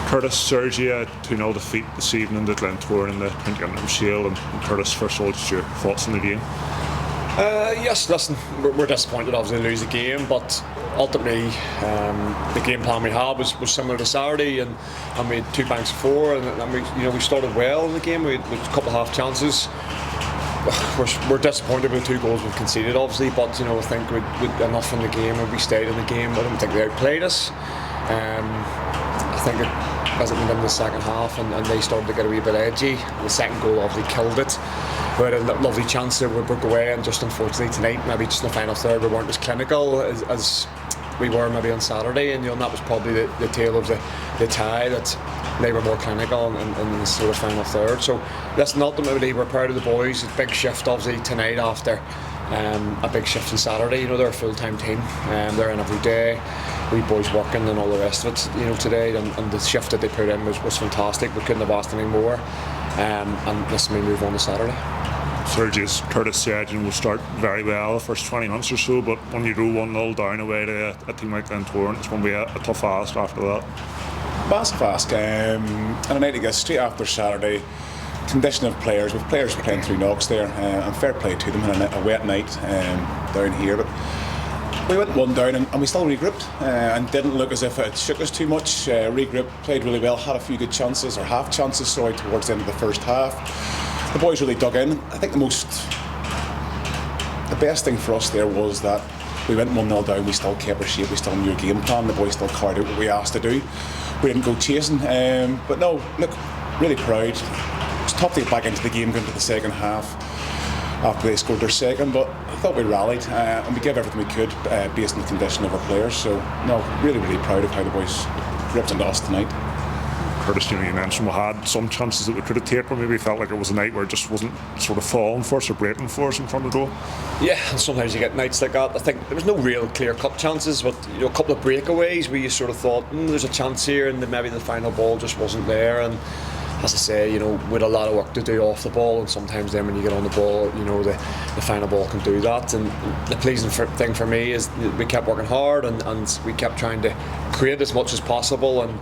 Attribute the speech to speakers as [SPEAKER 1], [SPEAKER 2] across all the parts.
[SPEAKER 1] Curtis, Sergi, 2-0 defeat this evening to Glentoran in the County Shield, and Curtis, first of all, just your thoughts on the game?
[SPEAKER 2] Yes, listen, we're disappointed obviously to lose the game, but ultimately the game plan we had was similar to Saturday, and we had 2 banks of 4, and we started well in the game. We had a couple of half chances. We're disappointed with the 2 goals we've conceded, obviously, but I think we'd enough in the game, and we stayed in the game. I don't think they outplayed us. I think as it went into the second half and they started to get a wee bit edgy, the second goal obviously killed it. We had a lovely chance there, we broke away, and just unfortunately tonight, maybe just in the final third, we weren't as clinical as we were maybe on Saturday, and that was probably the tail of the tie, that they were more clinical in the sort of final third. So listen, ultimately we're proud of the boys. A big shift obviously tonight after a big shift on Saturday. They're a full-time team, they're in every day, we boys working and all the rest of it today, and the shift that they put in was fantastic. We couldn't have asked any more, and listen, we move on to Saturday.
[SPEAKER 1] Sergi, as Curtis said, we'll start very well the first 20 minutes or so, but when you go 1-0 down away to a team like Glentoran, it's going to be a tough ask after that.
[SPEAKER 3] Massive ask, and a night again straight after Saturday. Condition of players, with players playing through knocks there, and fair play to them in a wet night down here, but we went 1 down and we still regrouped, and didn't look as if it shook us too much. Regrouped, played really well, had a few good chances, or half chances, sorry, towards the end of the first half. The boys really dug in. I think the best thing for us there was that we went 1-0 down, we still kept our shape, we still knew our game plan, the boys still carried out what we asked to do. We didn't go chasing, but no, look, really proud. It's tough to get back into the game going into the second half after they scored their second, but I thought we rallied and we gave everything we could based on the condition of our players. So no, really proud of how the boys ripped into us tonight.
[SPEAKER 1] Curtis, you mentioned we had some chances that we could have taken. Maybe felt like it was a night where it just wasn't sort of falling for us or breaking for us in front of the goal.
[SPEAKER 2] Yeah, sometimes you get nights like that. I think there was no real clear-cut chances, but a couple of breakaways where you sort of thought, there's a chance here, and then maybe the final ball just wasn't there. And as I say, we had a lot of work to do off the ball, and sometimes then when you get on the ball, the final ball can do that. And the pleasing thing for me is we kept working hard, and we kept trying to create as much as possible, and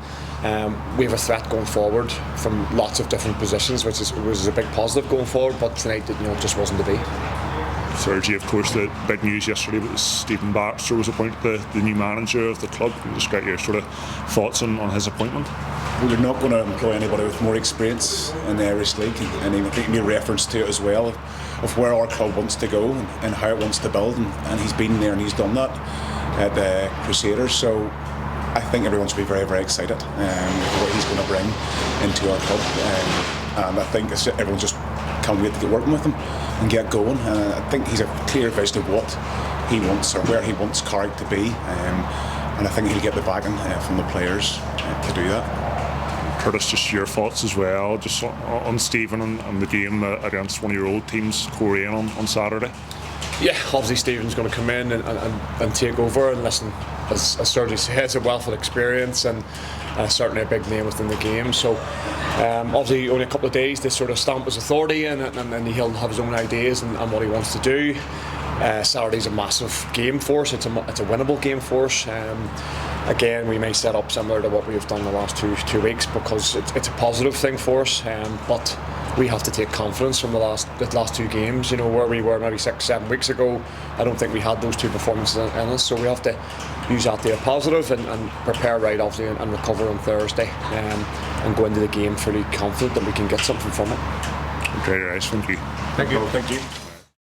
[SPEAKER 2] we have a threat going forward from lots of different positions, which was a big positive going forward, but tonight it just wasn't to be.
[SPEAKER 1] Sergi, of course, the big news yesterday was Stephen Baxter was appointed the new manager of the club. Can you just get your sort of thoughts on his appointment?
[SPEAKER 3] Well, they're not going to employ anybody with more experience in the Irish League, and I think he made reference to it as well, of where our club wants to go and how it wants to build, and he's been there and he's done that at the Crusaders. So I think everyone should be very excited with what he's going to bring into our club, and I think everyone just can't wait to get working with him and get going. I think he's a clear vision of what he wants, or where he wants Carrick to be, and I think he'll get the backing from the players to do that.
[SPEAKER 1] Curtis, just your thoughts as well, just on Stephen and the game against one of your old teams, Korean, on Saturday.
[SPEAKER 2] Yeah, obviously Stephen's going to come in and take over, and listen, as Sergi says, a wealth of experience and certainly a big name within the game. So obviously only a couple of days to sort of stamp his authority in, and then he'll have his own ideas and what he wants to do. Saturday's a massive game for us. It's a winnable game for us. Again, we may set up similar to what we've done the last two weeks, because it's a positive thing for us. But we have to take confidence from the last 2 games. Where we were maybe 6-7 weeks ago, I don't think we had those 2 performances in us. So we have to use that to a positive and prepare right, obviously, and recover on Thursday, and go into the game fully confident that we can get something from it.
[SPEAKER 1] Okay, guys, thank you.
[SPEAKER 3] Thank you.